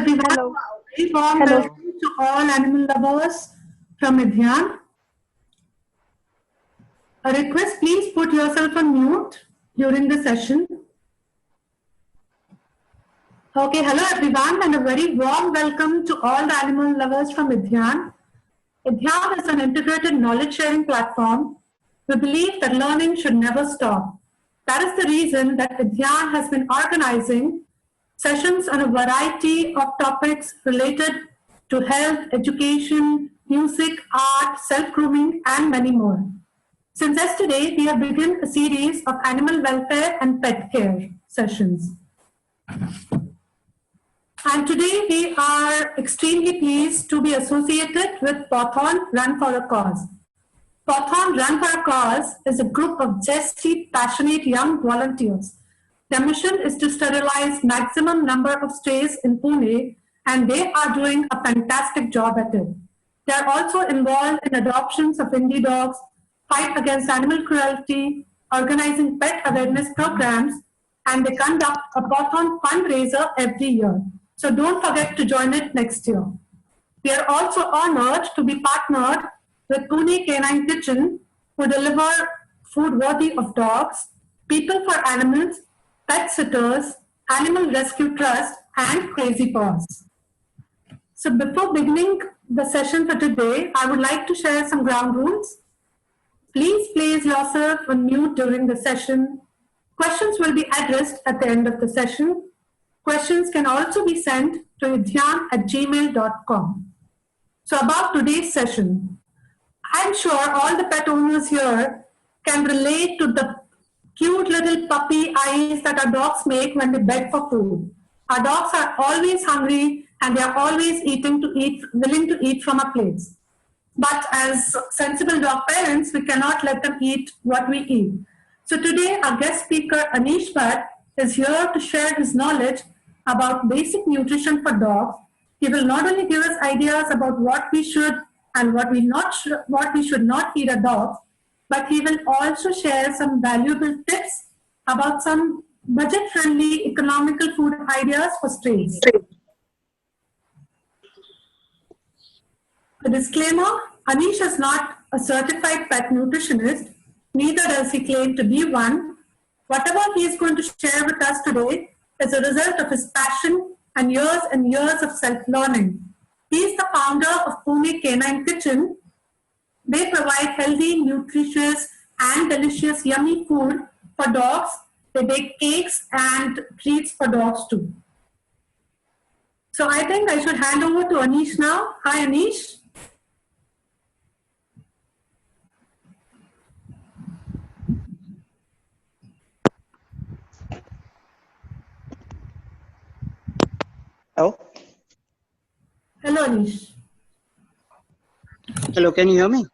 everyone. Hello. Very warm Hello. welcome to all animal lovers from Vidyan. A request, please put yourself on mute during the session. Okay, hello everyone, and a very warm welcome to all the animal lovers from Vidyan. Vidyan is an integrated knowledge sharing platform. We believe that learning should never stop. That is the reason that Vidyan has been organizing sessions on a variety of topics related to health, education, music, art, self-grooming, and many more. Since yesterday, we have begun a series of animal welfare and pet care sessions. And today we are extremely pleased to be associated with Pathon Run for a Cause. Pathon Run for a Cause is a group of zesty, passionate young volunteers. Their mission is to sterilize maximum number of strays in Pune, and they are doing a fantastic job at it. They are also involved in adoptions of indie dogs, fight against animal cruelty, organizing pet awareness programs, and they conduct a Pathon fundraiser every year. So don't forget to join it next year. We are also honored to be partnered with Pune K9 Kitchen, who deliver food worthy of dogs, people for animals, pet sitters, Animal Rescue Trust, and Crazy Paws. So before beginning the session for today, I would like to share some ground rules. Please place yourself on mute during the session. Questions will be addressed at the end of the session. Questions can also be sent to idhyan@gmail.com. So about today's session, I'm sure all the pet owners here can relate to the cute little puppy eyes that our dogs make when they beg for food. Our dogs are always hungry and they are always willing to eat from our plates. But as sensible dog parents, we cannot let them eat what we eat. So today, our guest speaker, Aneesh Bhat, is here to share his knowledge about basic nutrition for dogs. He will not only give us ideas about what we should and what we should not feed our dogs, but he will also share some valuable tips about some budget-friendly, economical food ideas for strays. A disclaimer, Aneesh is not a certified pet nutritionist, neither does he claim to be one. Whatever he is going to share with us today is a result of his passion and years of self-learning. He is the founder of Pune K9 Kitchen. They provide healthy, nutritious, and delicious yummy food for dogs. They bake cakes and treats for dogs too. So I think I should hand over to Aneesh now. Hi, Aneesh. Hello? Hello, Anish. Hello, can you hear me?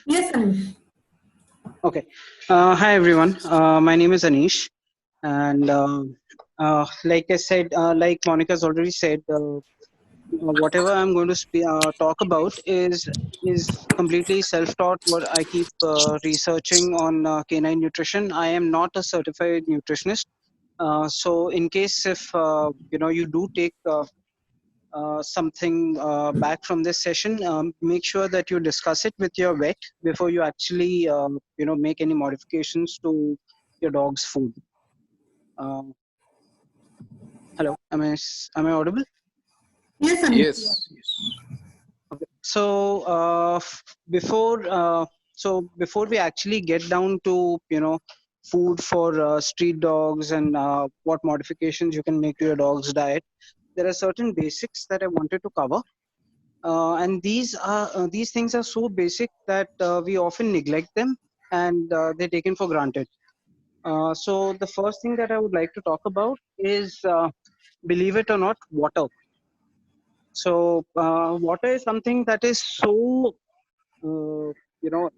Yes, Anish. Okay. Hi, everyone. My name is Aneesh. And like I said, like Monica's already said, whatever I'm going to talk about is completely self-taught. What I keep researching on canine nutrition. I am not a certified nutritionist. So in case if you do take something back from this session, make sure that you discuss it with your vet before you actually make any modifications to your dog's food. Hello, am I audible? Yes, Anish. Yes. Okay. So before we actually get down to food for street dogs and what modifications you can make to your dog's diet, there are certain basics that I wanted to cover, and these things are so basic that we often neglect them and they're taken for granted. So the first thing that I would like to talk about is, believe it or not, water. So water is something that is so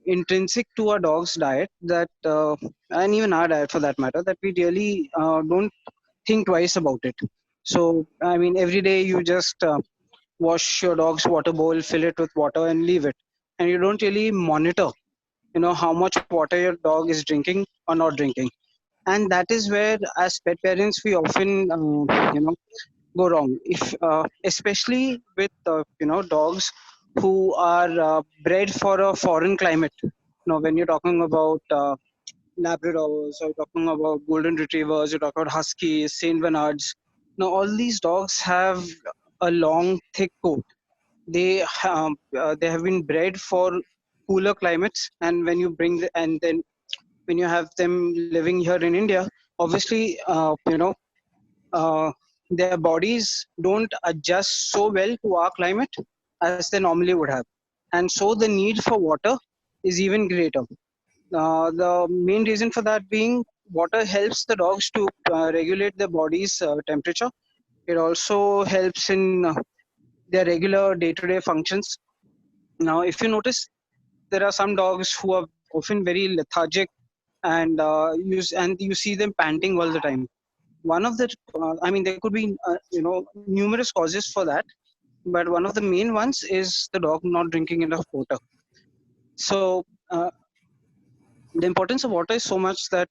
intrinsic to our dog's diet that and even our diet for that matter, that we really don't think twice about it. So I mean, every day you just wash your dog's water bowl, fill it with water and leave it, and you don't really monitor how much water your dog is drinking or not drinking. And that is where, as pet parents, we often go wrong. If especially with dogs who are bred for a foreign climate. When you're talking about Labradors, or talking about Golden Retrievers, you're talking about Huskies, Saint Bernards. Now all these dogs have a long, thick coat. They have been bred for cooler climates, and when you and then when you have them living here in India, obviously their bodies don't adjust so well to our climate as they normally would have, and so the need for water is even greater. The main reason for that being water helps the dogs to regulate their body's temperature. It also helps in their regular day-to-day functions. Now, if you notice, there are some dogs who are often very lethargic, and you see them panting all the time. One of the, I mean, there could be numerous causes for that, but one of the main ones is the dog not drinking enough water. So the importance of water is so much that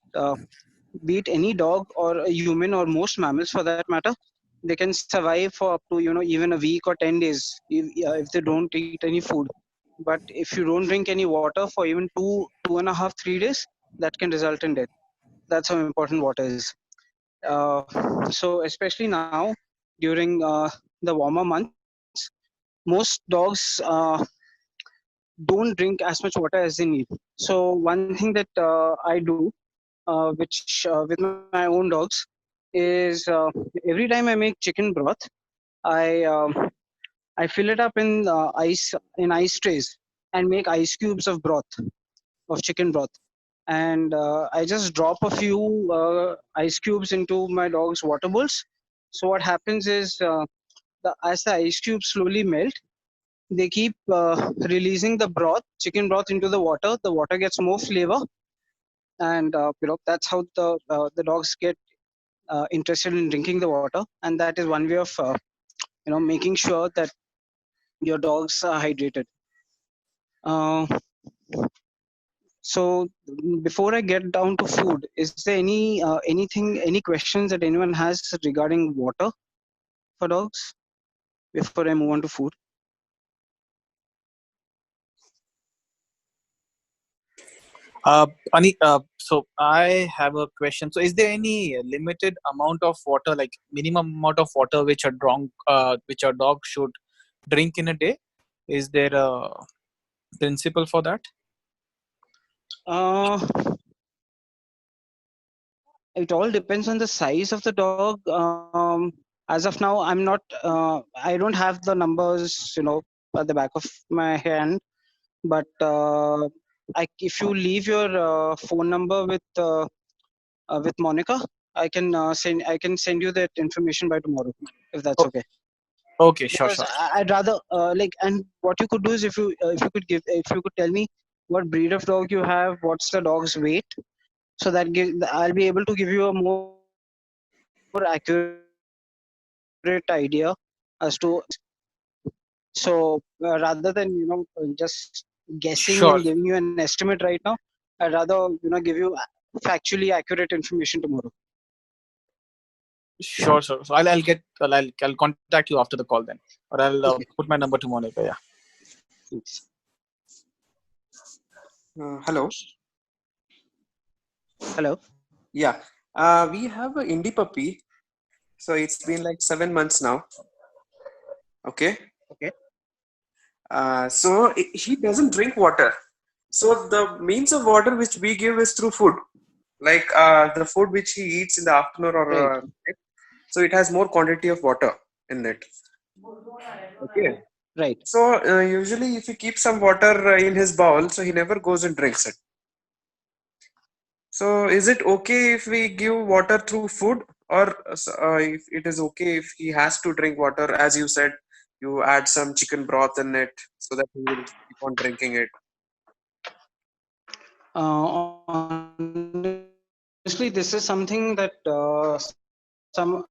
be it any dog or a human or most mammals for that matter, they can survive for up to even a week or 10 days if they don't eat any food. But if you don't drink any water for even 2.5 3 days, that can result in death. That's how important water is. So especially now during the warmer months, most dogs don't drink as much water as they need. So one thing that I do, which with my own dogs, is every time I make chicken broth, I I fill it up in ice trays and make ice cubes of broth, of chicken broth, and I just drop a few ice cubes into my dog's water bowls. So what happens is as the ice cubes slowly melt, they keep releasing the broth, chicken broth, into the water. The water gets more flavor, and that's how the dogs get interested in drinking the water, and that is one way of making sure that your dogs are hydrated. Uh, so before I get down to food, is there any questions that anyone has regarding water for dogs before I move on to food? So I have a question. So, is there any limited amount of water, like minimum amount of water, which a dog should drink in a day? Is there a principle for that? Uh, it all depends on the size of the dog. As of now, I don't have the numbers, at the back of my hand. But if you leave your phone number with Monica, I can send you that information by tomorrow, if that's Oh, okay. okay, sure, Because sure. I'd rather and what you could do is if you could tell me what breed of dog you have, what's the dog's weight, so that I'll be able to give you a more accurate idea as to so rather than just guessing and giving you an Sure, estimate right now, I'd rather give you factually accurate information tomorrow. sure, sure. So I'll contact you after the call then, or I'll Okay. put my number to Monica. Yeah. Thanks. Hello. Hello. Yeah. We have an indie puppy. So it's been like 7 months now. Okay. Okay. He doesn't drink water. So the means of water which we give is through food, like the food which he eats in the afternoon or Right. night. So it has more quantity of water in it. Okay. Right. So usually if you keep some water in his bowl, so he never goes and drinks it. So is it okay if we give water through food, or if it is okay if he has to drink water? As you said, you add some chicken broth in it so that he will keep on drinking it. Honestly, this is something that some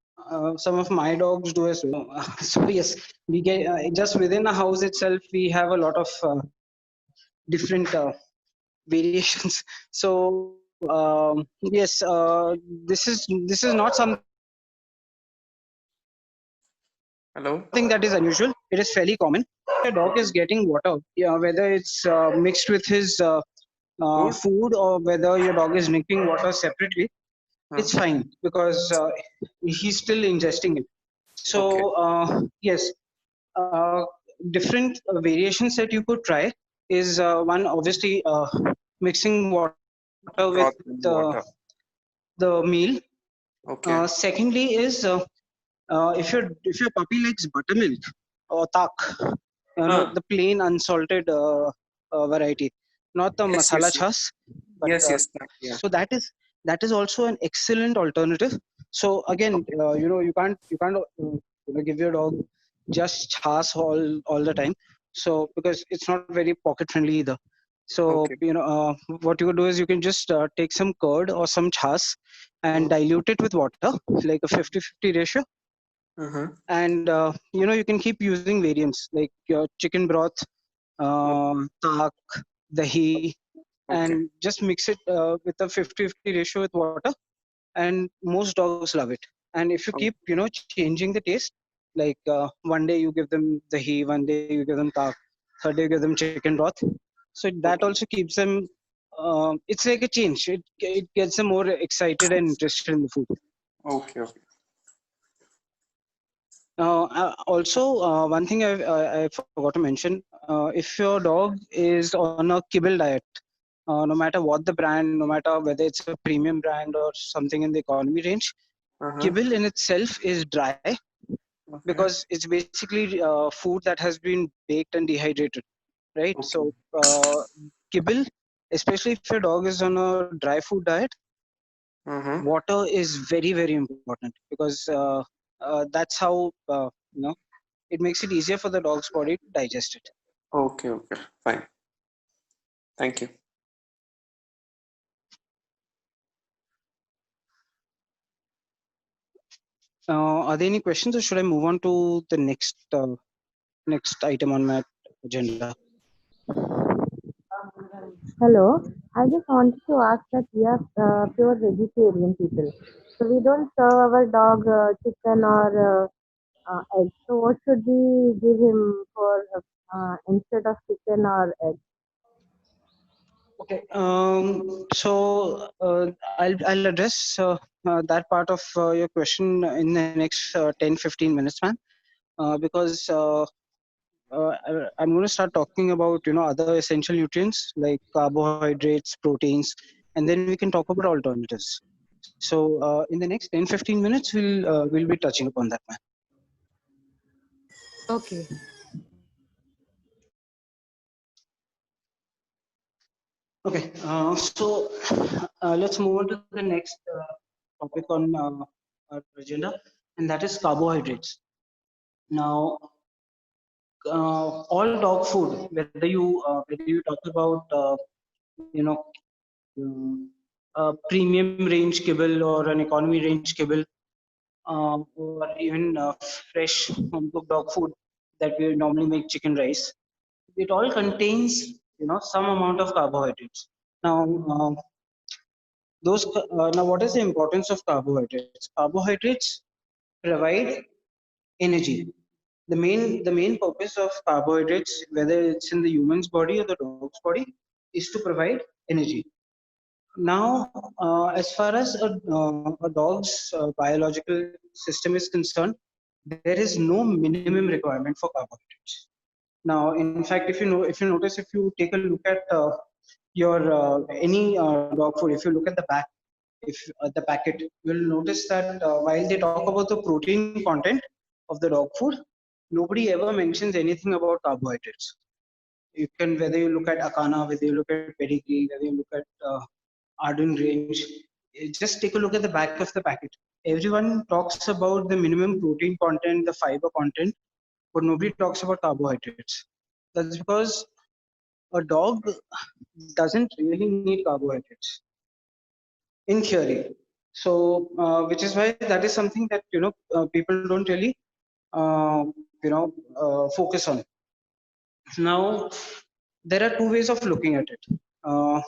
of my dogs do as well. So yes, we get just within a house itself, we have a lot of different variations. So yes, this is not something that we do as a family. Hello. Nothing that is unusual. It is fairly common. A dog is getting water, yeah, whether it's mixed with his Food. food or whether your dog is drinking water separately, Huh. it's fine because he's still ingesting it. Okay. So yes, uh, different variations that you could try is one obviously mixing water with Broth and water. the meal. Okay. Secondly is if your puppy likes buttermilk or tak, Huh. the plain unsalted variety, not the Yes, masala yes, yes. chas, but Yes, yes. Yeah. so that is also an excellent alternative. So again, Okay. you can't give your dog just chas all the time. So because it's not very pocket friendly either. So Okay. what you could do is you can just take some curd or some chas and Uh-huh. dilute it with water, like a 50-50 ratio, Uh-huh. and you can keep using variants like your chicken broth, tak, dahi, Okay. and just mix it with a 50-50 ratio with water, and most dogs love it. And if you keep Okay. changing the taste, like one day you give them dahi, one day you give them tak, third day you give them chicken broth, so that Okay. also keeps them it's like a change. It gets them more excited and interested in the food. Okay. Okay. Also, one thing I forgot to mention, if your dog is on a kibble diet, no matter what the brand, no matter whether it's a premium brand or something in the economy range, Uh-huh. kibble in itself is dry Okay. because it's basically food that has been baked and dehydrated, right? Okay. So, kibble, especially if your dog is on a dry food diet, Uh-huh. water is very, very important because that's how it makes it easier for the dog's body to digest it. Okay. Okay. Fine. Thank you. Are there any questions, or should I move on to the next item on my agenda? Hello, I just wanted to ask that we are pure vegetarian people. So we don't serve our dog chicken or egg. So what should we give him for instead of chicken or egg? Okay. So I'll address that part of your question in the next 10-15 minutes, man. Because I'm going to start talking about other essential nutrients like carbohydrates, proteins, and then we can talk about alternatives. So in the next 10-15 minutes, we'll be touching upon that, man. Okay. Okay. So let's move on to the next topic on our agenda, and that is carbohydrates. Now, all dog food, whether you talk about you know a premium range kibble or an economy range kibble, or even fresh home cooked dog food that we normally make chicken rice, it all contains some amount of carbohydrates. Now, now what is the importance of carbohydrates? Carbohydrates provide energy. The main purpose of carbohydrates, whether it's in the human's body or the dog's body, is to provide energy. Now, as far as a dog's biological system is concerned, there is no minimum requirement for carbohydrates. Now, in fact, if you notice, if you take a look at your any dog food, if you look at the back, if the packet, you'll notice that while they talk about the protein content of the dog food, nobody ever mentions anything about carbohydrates. You can, whether you look at Akana, whether you look at Pedigree, whether you look at Arden Range, just take a look at the back of the packet. Everyone talks about the minimum protein content, the fiber content, but nobody talks about carbohydrates. That's because a dog doesn't really need carbohydrates in theory. So, which is why that is something that people don't really uh, focus on. Now, there are two ways of looking at it.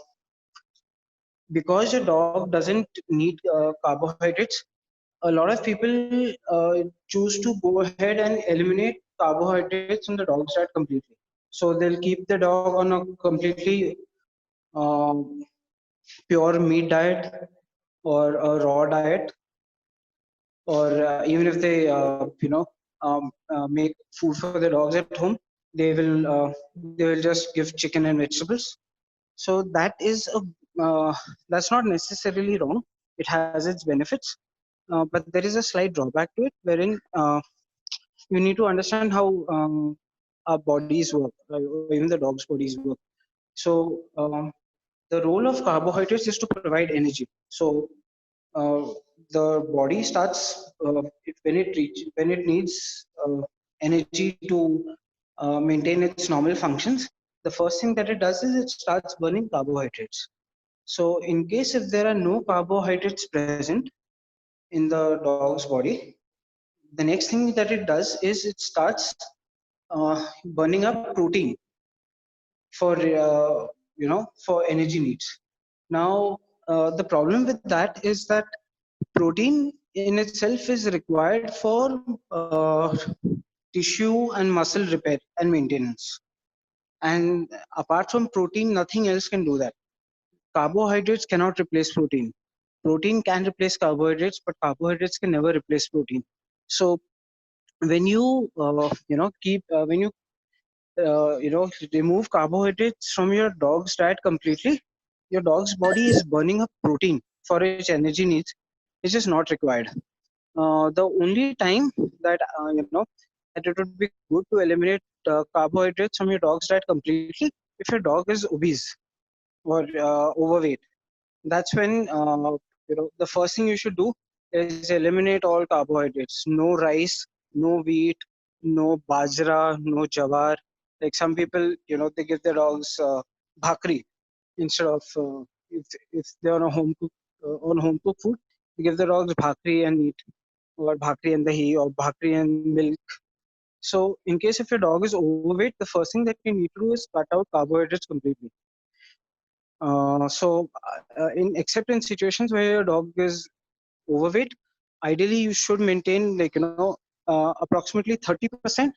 Because your dog doesn't need carbohydrates, a lot of people choose to go ahead and eliminate carbohydrates from the dog's diet completely. So they'll keep the dog on a completely um, pure meat diet or a raw diet, or even if they make food for the dogs at home, they will just give chicken and vegetables. So that's not necessarily wrong. It has its benefits, but there is a slight drawback to it, wherein you need to understand how our bodies work, or even the dog's bodies work. So the role of carbohydrates is to provide energy. So uh, the body starts when it needs energy to maintain its normal functions. The first thing that it does is it starts burning carbohydrates. So in case if there are no carbohydrates present in the dog's body, the next thing that it does is it starts burning up protein for for energy needs. Now the problem with that is that protein in itself is required for tissue and muscle repair and maintenance. And apart from protein, nothing else can do that. Carbohydrates cannot replace protein. Protein can replace carbohydrates, but carbohydrates can never replace protein. So when you keep when remove carbohydrates from your dog's diet completely, your dog's body is burning up protein for its energy needs, which is not required. The only time that that it would be good to eliminate carbohydrates from your dog's diet completely if your dog is obese or overweight. That's when the first thing you should do is eliminate all carbohydrates. No rice, no wheat, no bajra, no jawar. Like some people, they give their dogs bhakri instead of if they're on home cooked food, they give the dogs bhakri and meat, or bhakri and dahi, or bhakri and milk. So in case if your dog is overweight, the first thing that you need to do is cut out carbohydrates completely. Except in situations where your dog is overweight, ideally you should maintain approximately 30%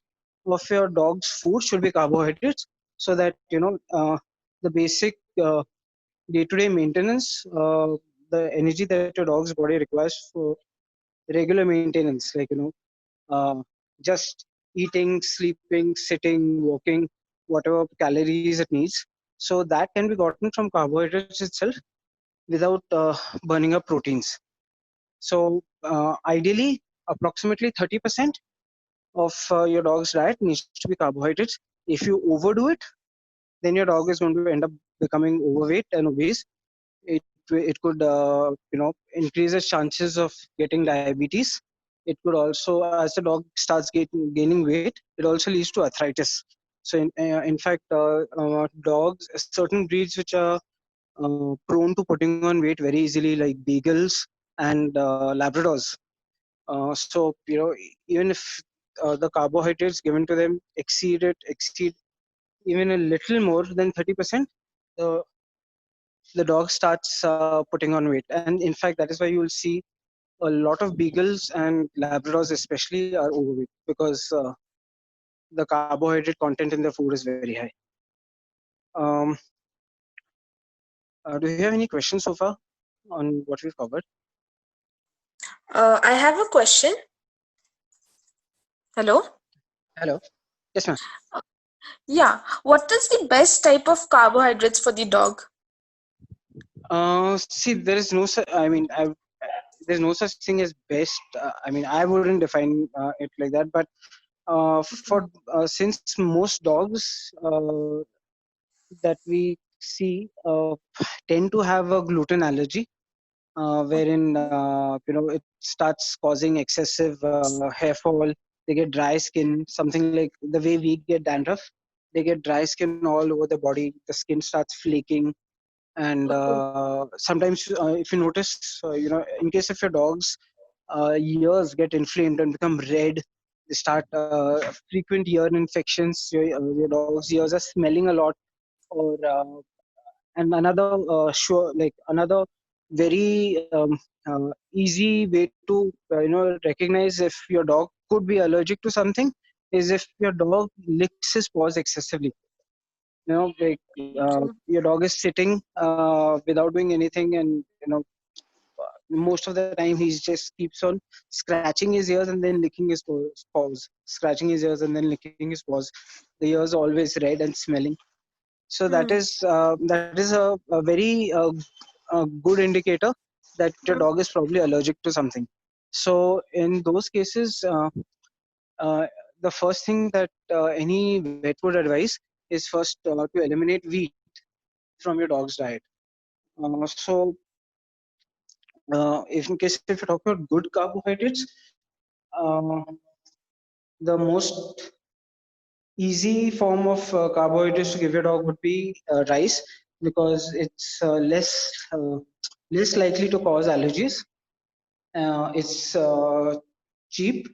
of your dog's food should be carbohydrates, so that the basic day-to-day maintenance, the energy that your dog's body requires for regular maintenance, like just eating, sleeping, sitting, walking, whatever calories it needs. So that can be gotten from carbohydrates itself without burning up proteins. So ideally, approximately 30% of your dog's diet needs to be carbohydrates. If you overdo it, then your dog is going to end up becoming overweight and obese. It could increase its chances of getting diabetes. It could also, as the dog starts gaining weight, it also leads to arthritis. So in fact, dogs, certain breeds which are prone to putting on weight very easily, like beagles and labradors. So even if the carbohydrates given to them exceed even a little more than 30%, the dog starts putting on weight. And in fact, that is why you will see a lot of beagles and labradors especially are overweight, because the carbohydrate content in their food is very high. um, do you have any questions so far on what we've covered? I have a question. Hello? Hello. Yes, ma'am. Yeah. What is the best type of carbohydrates for the dog? See, there is no there's no such thing as best. I wouldn't define it like that, but for since most dogs that we see tend to have a gluten allergy, wherein it starts causing excessive hair fall. They get dry skin, something like the way we get dandruff. They get dry skin all over the body. The skin starts flaking, and sometimes if you notice, in case of your dogs ears get inflamed and become red, they start frequent ear infections. Your dog's ears are smelling a lot, or and another very easy way to recognize if your dog could be allergic to something is if your dog licks his paws excessively. Like Okay. your dog is sitting without doing anything, and most of the time he just keeps on scratching his ears and then licking his paws, scratching his ears and then licking his paws. The ears are always red and smelling. So Hmm. that is a very a good indicator that your Hmm. dog is probably allergic to something. So in those cases, uh, the first thing that any vet would advise is first to eliminate wheat from your dog's diet. So if in case if you talk about good carbohydrates, uh, the most easy form of carbohydrates to give your dog would be rice, because it's less likely to cause allergies. It's cheap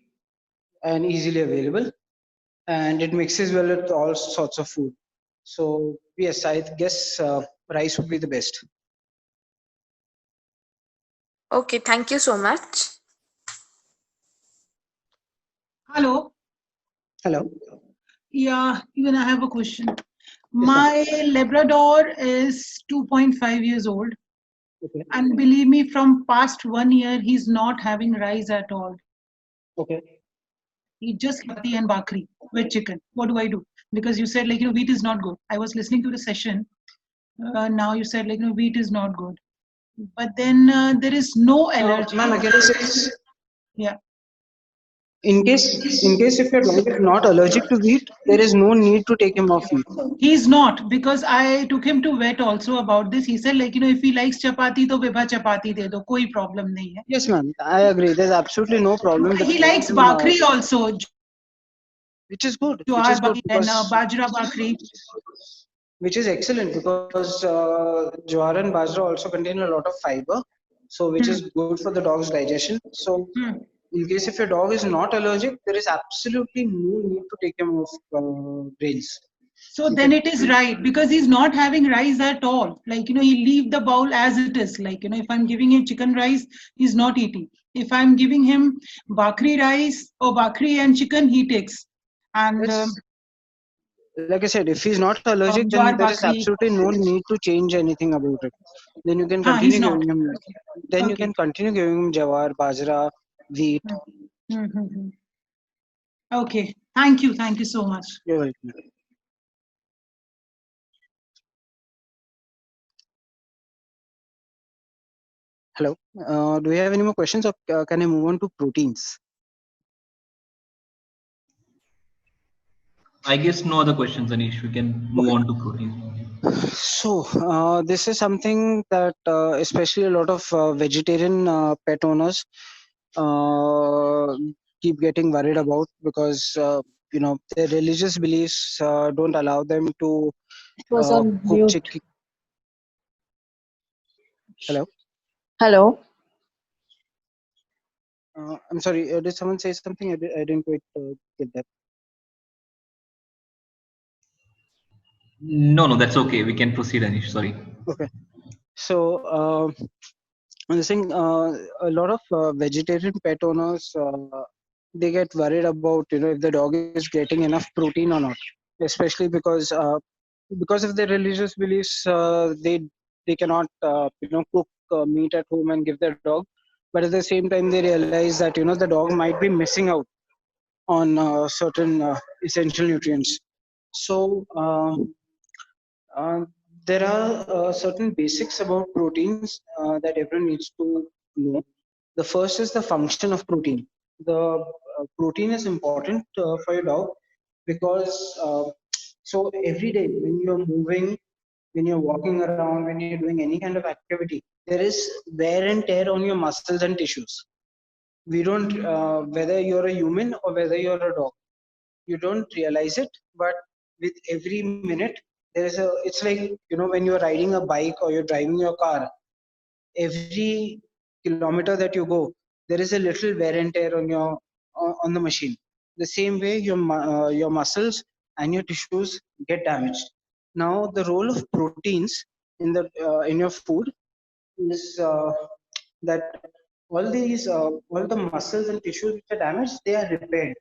and easily available, and it mixes well with all sorts of food. So yes, I guess rice would be the best. Okay, thank you so much. Hello. Hello. Yeah, even I have a question. Yes, ma'am. My Labrador is 2.5 years old, Okay. and believe me, from past 1 year, he's not having rice at all. Okay. He just chapati and bakri with chicken. What do I do? Because you said wheat is not good. I was listening to the session. Now you said wheat is not good, but then there is no allergy. Ma'am, again, it's Yeah. in case if your dog is not allergic to wheat, there is no need to take him off wheat. He's not, because I took him to vet also about this. He said if he likes chapati, to vibha chapati de do, koi problem nahi hai. Yes, ma'am. I agree. There's absolutely no problem with He giving likes him, bakri also, which is good. Which jowar is good bakri and because bajra bakri. which is excellent because jowar and bajra also contain a lot of fiber, so which is Hmm. good for the dog's digestion. So Hmm. in case if your dog is not allergic, there is absolutely no need to take him off grains. So You then can it is right, because he's not having rice at all. He leave the bowl as it is. If I'm giving him chicken rice, he's not eating. If I'm giving him bakri rice or bakri and chicken, he takes. And Yes, like I said, if he's not allergic, then jowar there is bakri. absolutely no need to change anything about it. Then you can He's continue not. giving him. Then you Okay. can continue giving him jawar, bajra, wheat. Mm-hmm. Okay. Thank you. Thank you so much. You're welcome. Hello. Do we have any more questions, or can I move on to proteins? I guess no other questions, Anish. We can move Okay. on to protein. So this is something that especially a lot of vegetarian pet owners uh, keep getting worried about, because their religious beliefs don't allow them to It was on cook mute. chicken. Hello. Hello. I'm sorry. Did someone say something? I didn't quite get that. No, no, that's okay. We can proceed, Anish. Sorry. Okay. So I'm saying a lot of vegetarian pet owners they get worried about if the dog is getting enough protein or not, especially because of their religious beliefs. They cannot cook meat at home and give their dog, but at the same time they realize that the dog might be missing out on certain essential nutrients. So uh, there are certain basics about proteins that everyone needs to know. The first is the function of protein. The protein is important for your dog because so every day when you're moving, when you're walking around, when you're doing any kind of activity, there is wear and tear on your muscles and tissues. We don't, whether you're a human or whether you're a dog, you don't realize it, but with every minute there is a it's like when you're riding a bike or you're driving your car, every kilometer that you go, there is a little wear and tear on the machine. The same way your muscles and your tissues get damaged. Now the role of proteins in your food is that all the muscles and tissues which are damaged, they are repaired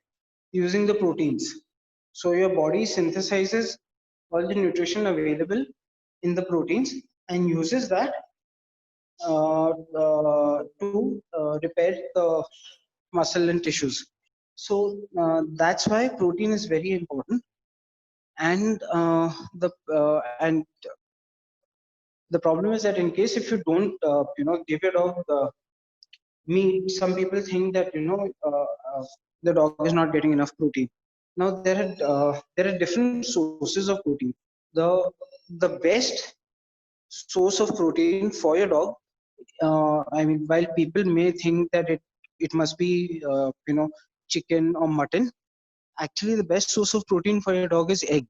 using the proteins. So your body synthesizes all the nutrition available in the proteins and uses that to repair the muscle and tissues. So that's why protein is very important. And and the problem is that in case if you don't give your dog meat, some people think that the dog is not getting enough protein. Now there are different sources of protein. The best source of protein for your dog, I mean, while people may think that it must be chicken or mutton, actually the best source of protein for your dog is egg.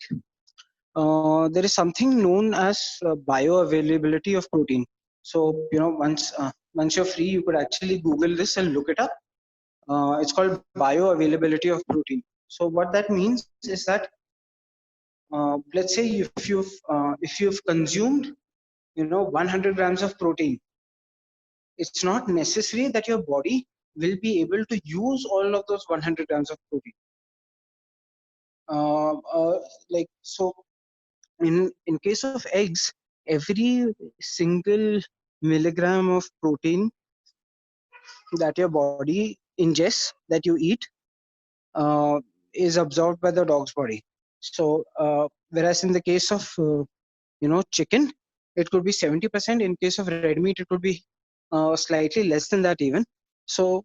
There is something known as bioavailability of protein. So once you're free, you could actually Google this and look it up. It's called bioavailability of protein. So what that means is that let's say if you've consumed 100 grams of protein, it's not necessary that your body will be able to use all of those 100 grams of protein. Like so, in case of eggs, every single milligram of protein that your body ingests, that you eat, is absorbed by the dog's body. So whereas in the case of chicken, it could be 70%. In case of red meat, it could be slightly less than that even. So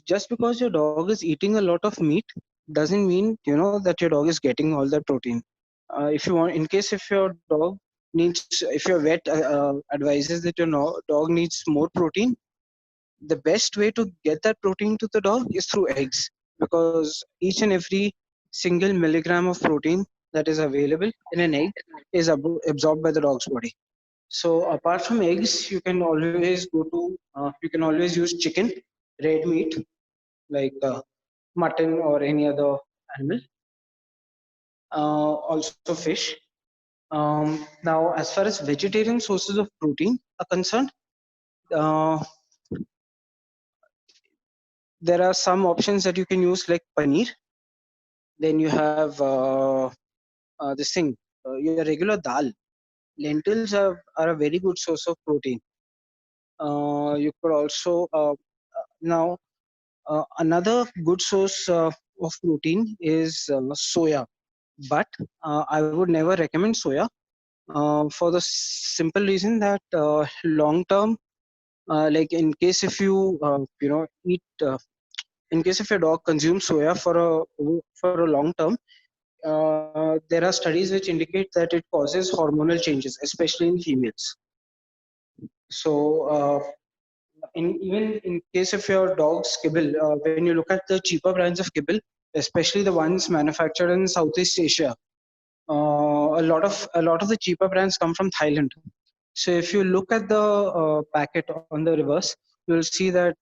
just because your dog is eating a lot of meat doesn't mean that your dog is getting all that protein. If you want, in case if your dog needs, if your vet advises that your dog needs more protein, the best way to get that protein to the dog is through eggs, because each and every single milligram of protein that is available in an egg is absorbed by the dog's body. So apart from eggs, you can always use chicken, red meat like mutton or any other animal, also fish. Now, as far as vegetarian sources of protein are concerned, uh, there are some options that you can use like paneer. Then you have this thing, your regular dal. Lentils are a very good source of protein. You could also now another good source of protein is soya, but I would never recommend soya for the simple reason that long term, like in case if you eat, in case if your dog consumes soya for a long term, there are studies which indicate that it causes hormonal changes, especially in females. So even in case of your dog's kibble, when you look at the cheaper brands of kibble, especially the ones manufactured in Southeast Asia, a lot of the cheaper brands come from Thailand. So if you look at the packet on the reverse, you'll see that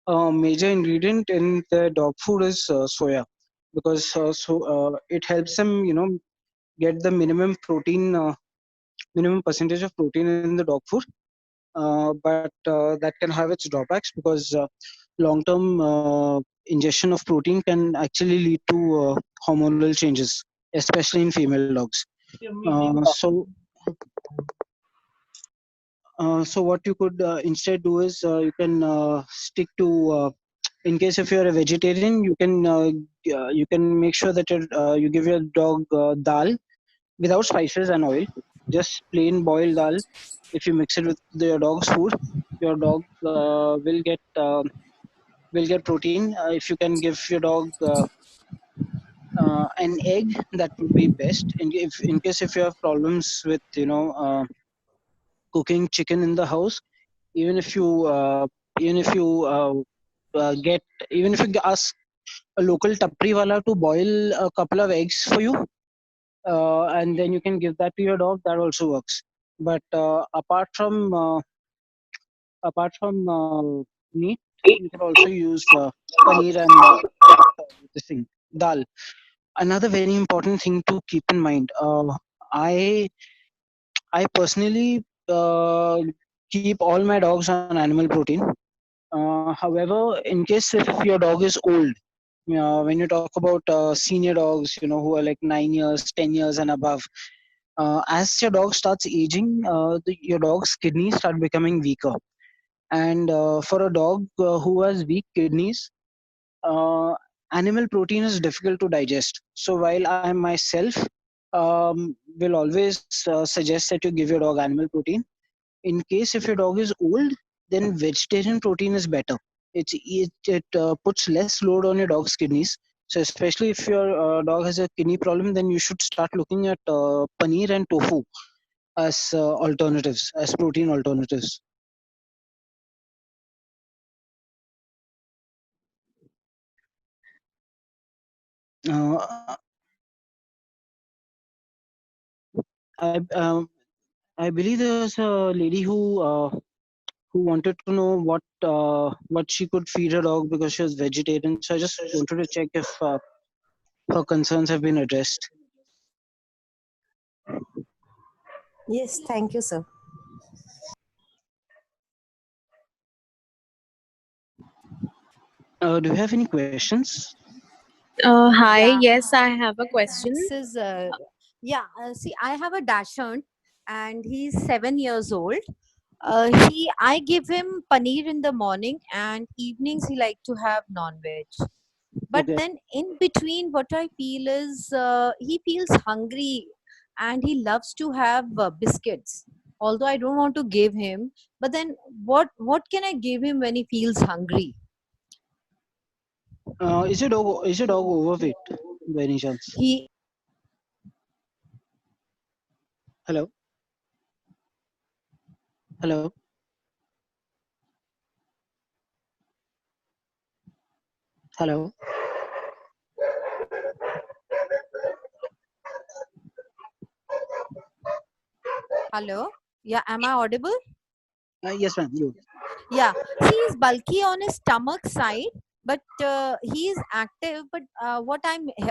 a major ingredient in the dog food is soya, because it helps them get the minimum percentage of protein in the dog food. But that can have its drawbacks, because long-term ingestion of protein can actually lead to hormonal changes, especially in female dogs. So what you could instead do is you can stick to in case if you're a vegetarian, you can make sure that you give your dog dal without spices and oil, just plain boiled dal. If you mix it with your dog's food, your dog will get protein. If you can give your dog an egg, that would be best. And if in case if you have problems with cooking chicken in the house, even if you even if you get even if you ask a local tapri wala to boil a couple of eggs for you, and then you can give that to your dog, that also works. But apart from meat, you can also use paneer and this thing, dal. Another very important thing to keep in mind, i I personally uh, keep all my dogs on animal protein. However, in case if your dog is old, when you talk about senior dogs, who are like 9 years, 10 years, and above, as your dog starts aging, your dog's kidneys start becoming weaker. And for a dog who has weak kidneys, uh, animal protein is difficult to digest. So while I myself will always suggest that you give your dog animal protein, in case if your dog is old, then vegetarian protein is better. It puts less load on your dog's kidneys. So especially if your dog has a kidney problem, then you should start looking at paneer and tofu as alternatives, as protein alternatives. Uh, I I believe there was a lady who wanted to know what she could feed her dog because she was vegetarian. So I just wanted to check if her concerns have been addressed. Yes, thank you, sir. Do you have any questions? Hi, Yeah, yes, I have a question. this is see, I have a dachshund, and he's 7 years old. I give him paneer in the morning, and evenings he like to have non-veg. But Okay. then in between, what I feel is he feels hungry, and he loves to have biscuits. Although I don't want to give him, but then what can I give him when he feels hungry? Is your dog overweight by any chance? He Hello, hello, hello. Hello, yeah, am I audible? Yes, ma'am. You. Yeah, he is bulky on his stomach side, but he is active. But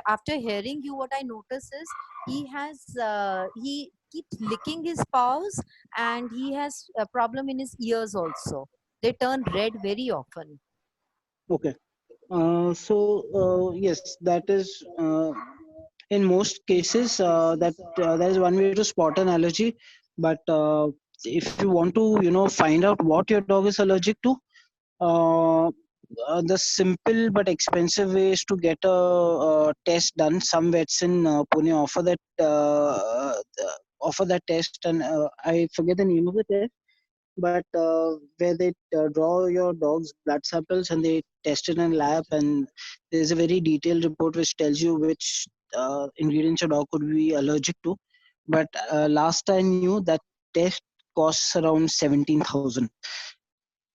after hearing you, what I notice is he keeps licking his paws, and he has a problem in his ears also. They turn red very often. Okay. So yes, that is in most cases that is one way to spot an allergy. But if you want to find out what your dog is allergic to, uh, the simple but expensive way is to get a test done. Some vets in Pune offer that test, and I forget the name of the test, but where they draw your dog's blood samples and they test it in a lab, and there's a very detailed report which tells you which ingredients your dog could be allergic to. But last I knew that test costs around 17,000.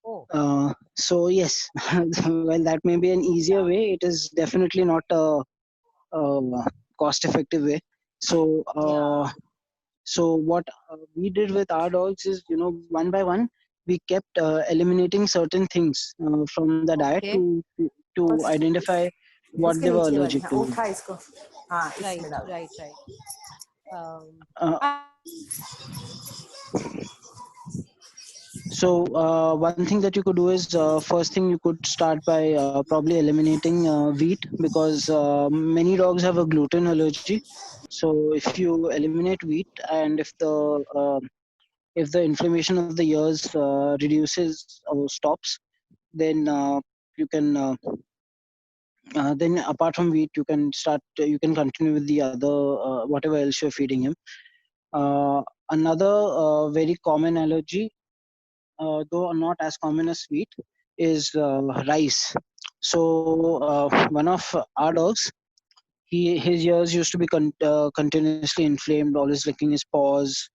Oh, So yes, well, that may be an easier way. It is definitely not a cost-effective way. So, so what we did with our dogs is, one by one, we kept eliminating certain things from the diet okay. to identify what इसके they were नीचे वाली, allergic हाँ, to. उठा इसको, हाँ, Right, इसमें डाल. right, right. Uh, I so one thing that you could do is first thing you could start by probably eliminating wheat because many dogs have a gluten allergy. So if you eliminate wheat and if the inflammation of the ears reduces or stops, then you can then apart from wheat you can continue with the other whatever else you're feeding him. Another very common allergy, though not as common as wheat, is rice. So one of our dogs, his ears used to be continuously inflamed, always licking his paws.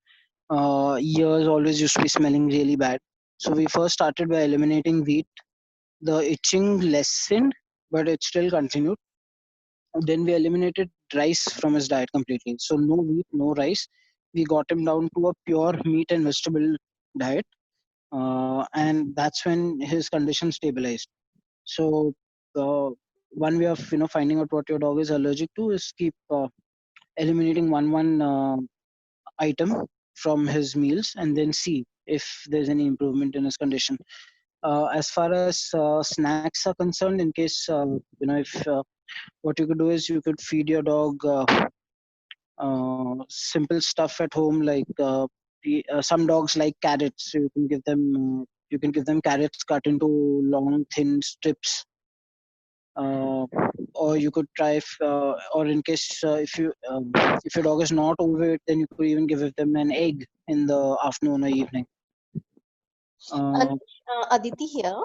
Ears always used to be smelling really bad. So we first started by eliminating wheat. The itching lessened, but it still continued. Then we eliminated rice from his diet completely. So no wheat, no rice. We got him down to a pure meat and vegetable diet, and that's when his condition stabilized. So one way of finding out what your dog is allergic to is keep eliminating one item from his meals and then see if there's any improvement in his condition. As far as snacks are concerned, in case if what you could do is you could feed your dog simple stuff at home, like some dogs like carrots. You can give them carrots cut into long thin strips, uh, or you could try or in case if your dog is not overweight, then you could even give them an egg in the afternoon or evening. And Aditi here.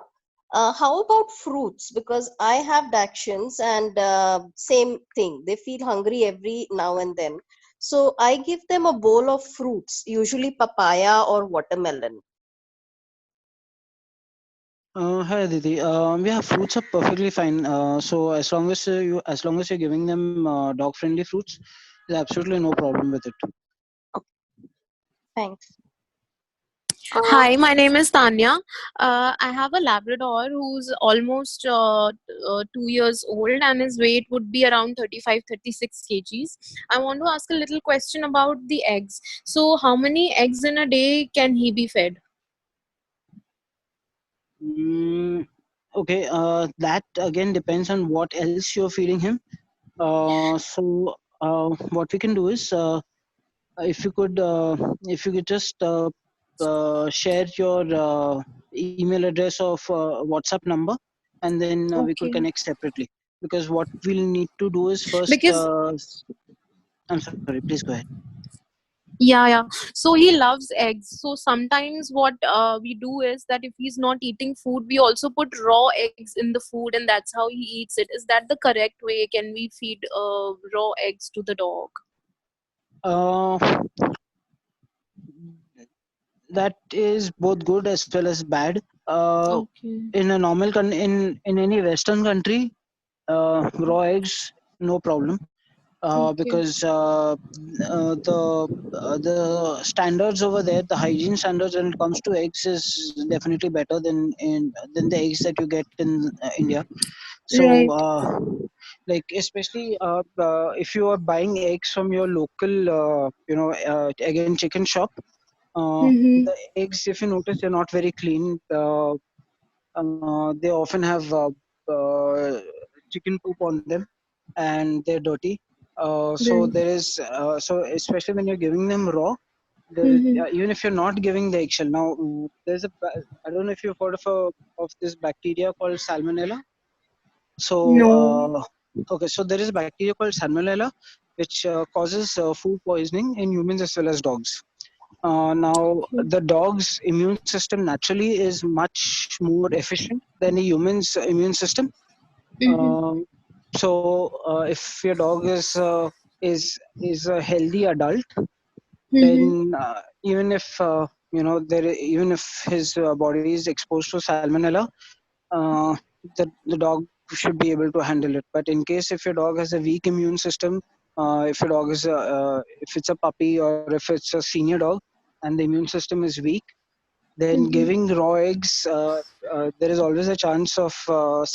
How about fruits? Because I have Dachshunds and same thing. They feel hungry every now and then. So I give them a bowl of fruits, usually papaya or watermelon. Hi Aditi. Yeah, fruits are perfectly fine. So as long as you're giving them dog friendly fruits, there's absolutely no problem with it. Thanks. Hi, my name is Tanya. I have a Labrador who's almost 2 years old, and his weight would be around 35, 36 kgs. I want to ask a little question about the eggs. So, how many eggs in a day can he be fed? Mm, okay, that again depends on what else you're feeding him. What we can do is if you could just share your email address of WhatsApp number, and then we could Okay. connect separately. Because what we'll need to do is first. Because I'm sorry. Please go ahead. yeah. So he loves eggs. So sometimes what we do is that if he's not eating food, we also put raw eggs in the food, and that's how he eats it. Is that the correct way? Can we feed raw eggs to the dog? Uh, that is both good as well as bad. Okay. In a in any Western country, raw eggs no problem. Okay. Because the standards over there, the hygiene standards when it comes to eggs is definitely better than the eggs that you get in India. So, Right. like especially if you are buying eggs from your local, again chicken shop, Mm-hmm. the eggs, if you notice, they're not very clean. They often have uh, chicken poop on them, and they're dirty. So Right. there is so especially when you're giving them raw, Mm-hmm. even if you're not giving the eggshell. Now I don't know if you've heard of this bacteria called salmonella. So No. okay, so there is a bacteria called salmonella which causes food poisoning in humans as well as dogs. Now, Okay. the dog's immune system naturally is much more efficient than a human's immune system. Mm-hmm. Um, if your dog is a healthy adult, Mm-hmm. then even if even if his body is exposed to salmonella, uh, the dog should be able to handle it. But in case if your dog has a weak immune system, if your dog is if it's a puppy or if it's a senior dog and the immune system is weak, then Mm-hmm. giving raw eggs, there is always a chance of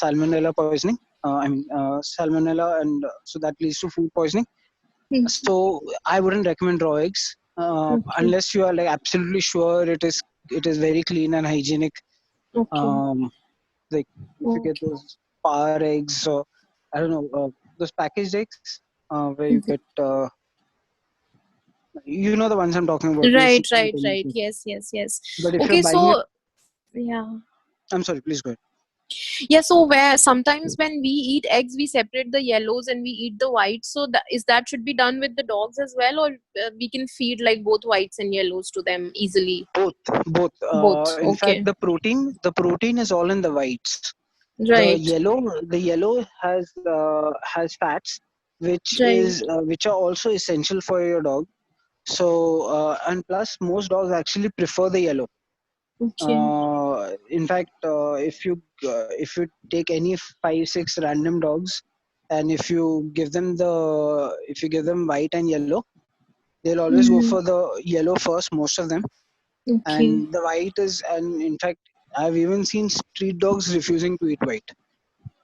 salmonella poisoning. Salmonella, and so that leads to food poisoning. Mm-hmm. So I wouldn't recommend raw eggs Okay. unless you are like absolutely sure it is very clean and hygienic. Okay. Um, like if you get Okay. those par eggs, or I don't know, those packaged eggs where you get you know the ones I'm talking about. You've Right, seen it right, on right. YouTube. Yes, yes, yes. But if you're Okay, buying it, so yeah. I'm sorry, please go ahead. Yeah, so where sometimes when we eat eggs, we separate the yellows and we eat the whites. So that should be done with the dogs as well, or we can feed like both whites and yellows to them easily. Both, both. Both. In fact, Okay. the protein is all in the whites. The Right. yellow, the yellow has fats, Right. which are also essential for your dog. So and plus, most dogs actually prefer the yellow. Okay. In fact, if you take any 5 6 random dogs, and if you give them white and yellow, they'll always go Mm-hmm. for the yellow first, most of them. Okay. And the white is, and in fact, I've even seen street dogs refusing to eat white.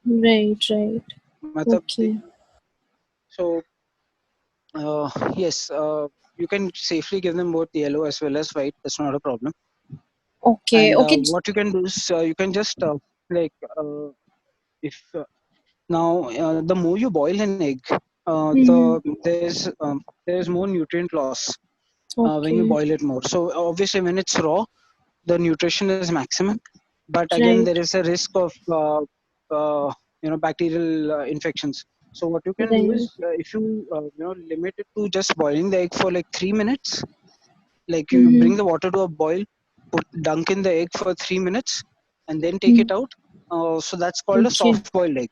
Right, right. Matlab, Okay. so yes, you can safely give them both yellow as well as white. That's not a problem. Okay, And okay. what you can do is you can just like if now the more you boil an egg, there's more nutrient loss when you Okay, boil it more. So obviously when it's raw, the nutrition is maximum, but again right, there is a risk of bacterial infections. So what you can do right. is if you limit it to just boiling the egg for like 3 minutes, like you bring Mm-hmm. the water to a boil, dunk in the egg for 3 minutes, and then take it out. So that's called a Okay, soft boiled egg,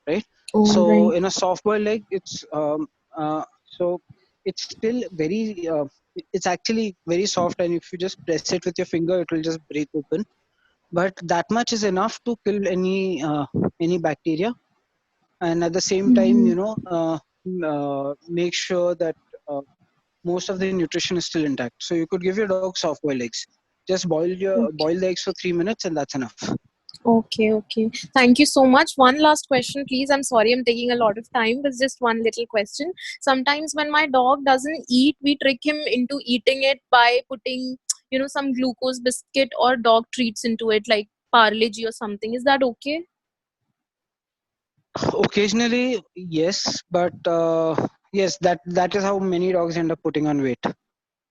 right? all So right. in a soft boiled egg, so it's still very it's actually very soft, and if you just press it with your finger, it will just break open. But that much is enough to kill any bacteria, and at the same time, Mm-hmm. make sure that uh, most of the nutrition is still intact. So you could give your dog soft boiled eggs. Just Okay. boil the eggs for 3 minutes, and that's enough. Okay, okay. Thank you so much. One last question, please. I'm sorry I'm taking a lot of time, but just one little question. Sometimes when my dog doesn't eat, we trick him into eating it by putting, some glucose biscuit or dog treats into it, like Parle G or something. Is that okay? Occasionally, yes, but yes, that is how many dogs end up putting on weight.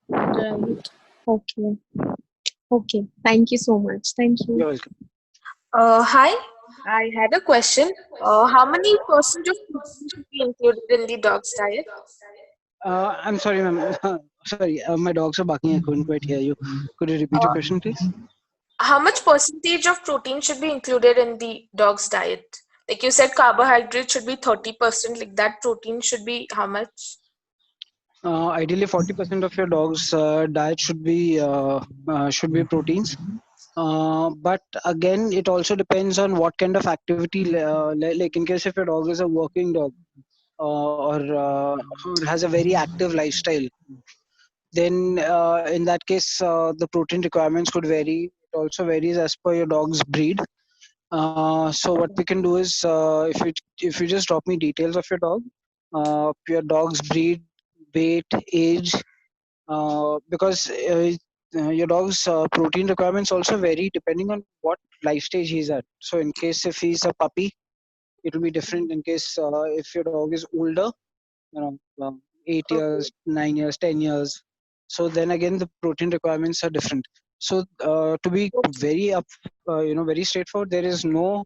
Right. Okay. Okay. Thank you so much. Thank you. You're welcome. Hi, I had a question. How many percent of protein should be included in the dog's diet? I'm sorry, ma'am. Sorry, my dogs are barking. I couldn't quite hear you. Could you repeat your Uh, question, please? how much percentage of protein should be included in the dog's diet? Like you said, carbohydrate should be 30%. Like that protein should be how much? Ideally, 40% of your dog's diet should be proteins. But again, it also depends on what kind of activity. Like in case if your dog is a working dog or has a very active lifestyle, then in that case, the protein requirements could vary. It also varies as per your dog's breed. So what we can do is if you just drop me details of your dog's breed, weight, age, because your dog's protein requirements also vary depending on what life stage he's at. So in case if he's a puppy, it will be different. In case if your dog is older, you know, 8 years, Okay. 9 years, 10 years. So then again, the protein requirements are different. So to be Okay. very very straightforward, there is no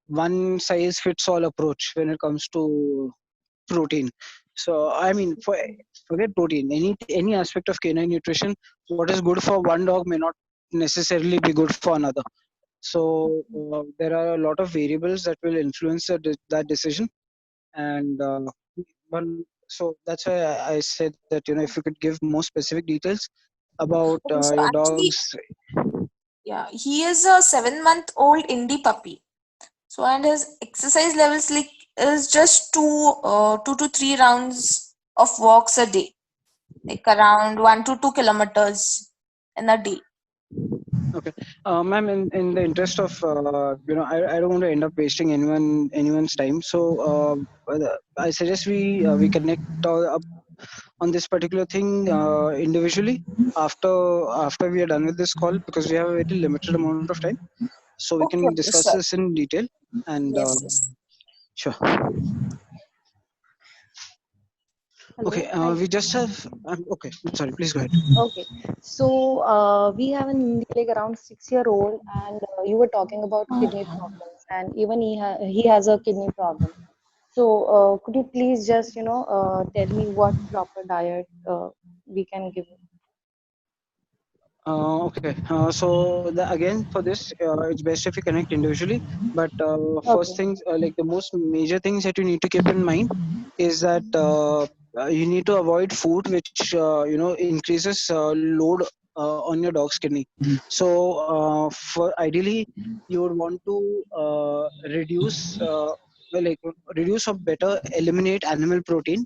one size fits all approach when it comes to protein. So I mean, forget protein. Any aspect of canine nutrition, what is good for one dog may not necessarily be good for another. So there are a lot of variables that will influence that decision, and one. So that's why I said that if you could give more specific details about Okay, so your actually, dog's. yeah, he is a 7-month-old indie puppy. So and his exercise levels like is just 2 to 3 rounds of walks a day, like around 1 to 2 kilometers in a day. Okay, ma'am. In the interest of I don't want to end up wasting anyone's time. So I suggest we connect up on this particular thing individually after we are done with this call, because we have a very limited amount of time. So we Okay, can okay, discuss sure. this in detail. And Yes, yes. sure. Okay, Hello. Hi. we just have. Okay, sorry. Please go ahead. Okay. So we have an indie like around 6 year old, and you were talking about kidney problems, and even he has a kidney problem. So could you please just tell me what proper diet we can give him? Okay. Again, for this, it's best if you connect individually. But first Okay. things, like the most major things that you need to keep in mind is that you need to avoid food which increases load on your dog's kidney. So for ideally, you would want to like reduce or better eliminate animal protein.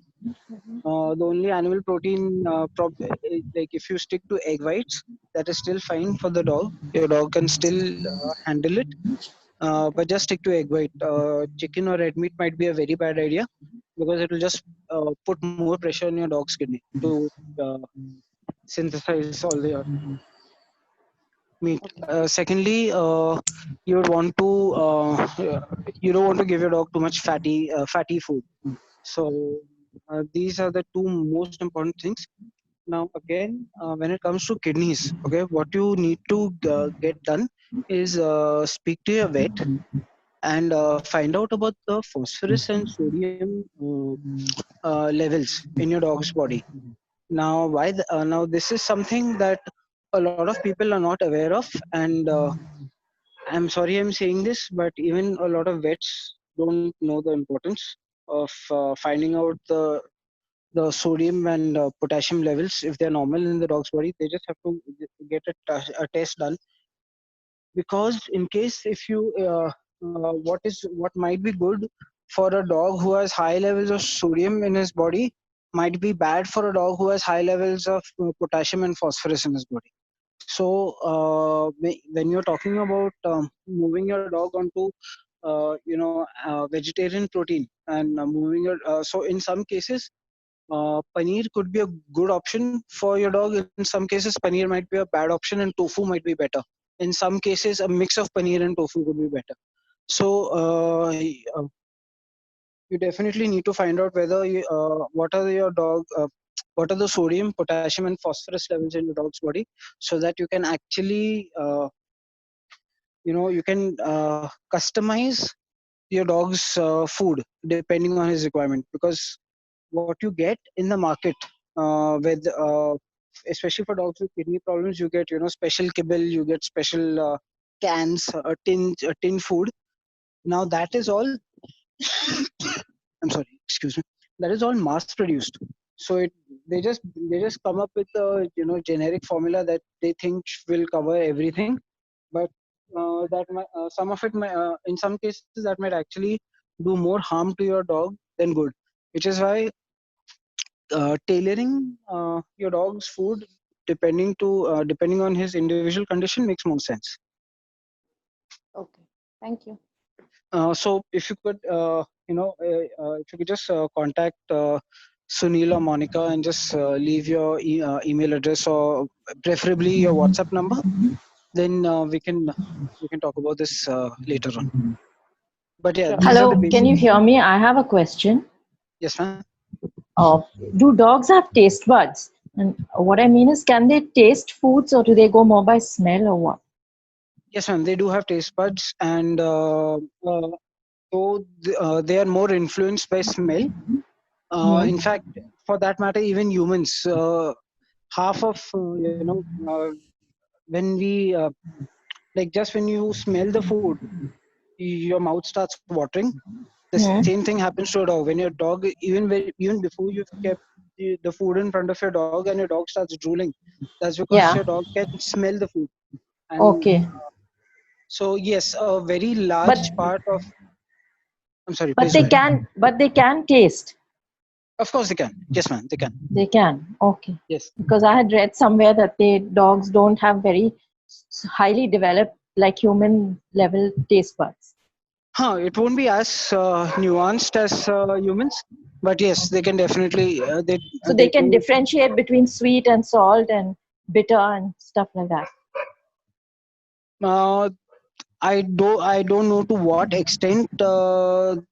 The only animal protein, like if you stick to egg whites, that is still fine for the dog. Your dog can still handle it. But just stick to egg white. Chicken or red meat might be a very bad idea because it will just put more pressure on your dog's kidney to uh, synthesize all the meat. Secondly, you would want to you don't want to give your dog too much fatty food. So these are the two most important things. Now again, when it comes to kidneys, okay, what you need to get done is speak to your vet and find out about the phosphorus and sodium levels in your dog's body. Now, now this is something that a lot of people are not aware of, and I'm sorry I'm saying this, but even a lot of vets don't know the importance of finding out the sodium and potassium levels if they're normal in the dog's body. They just have to get a test done, because in case if you what might be good for a dog who has high levels of sodium in his body might be bad for a dog who has high levels of potassium and phosphorus in his body. So when you're talking about moving your dog onto vegetarian protein and moving your so in some cases paneer could be a good option for your dog. In some cases, paneer might be a bad option, and tofu might be better. In some cases, a mix of paneer and tofu could be better. So you definitely need to find out whether what are the sodium, potassium, and phosphorus levels in your dog's body, so that you can actually you can customize your dog's food depending on his requirement. Because what you get in the market with especially for dogs with kidney problems, you get special kibble, you get special cans, tin food. Now that is all I'm sorry, excuse me, that is all mass produced. So they just come up with a generic formula that they think will cover everything. But some of it in some cases that might actually do more harm to your dog than good, which is why tailoring your dog's food depending on his individual condition makes more sense. Okay. Thank you. So if you could if you could just contact Sunil or Monica and just leave your email address or preferably your WhatsApp number, then we can talk about this later on. But yeah, Sure. these are the Hello, can you basics. hear me? I have a question. Yes, ma'am. Do dogs have taste buds? And what I mean is, can they taste foods or do they go more by smell or what? Yes, ma'am. They do have taste buds, and they are more influenced by smell. In fact, for that matter, even humans, half of when we just when you smell the food, your mouth starts watering. The same thing happens to a dog. When your dog, even before you've kept the food in front of your dog and your dog starts drooling, that's because Yeah. your dog can smell the food. And Okay. so yes, a very large But part of. I'm sorry. but Please go they ahead. can but they can taste. Of course they can. Yes, ma'am. They can. They can. Okay. Yes. Because I had read somewhere that dogs don't have very highly developed like human level taste buds. It won't be as nuanced as humans, but yes, they can definitely. So they They can do. differentiate between sweet and salt and bitter and stuff like that. Uh, I don't know to what extent it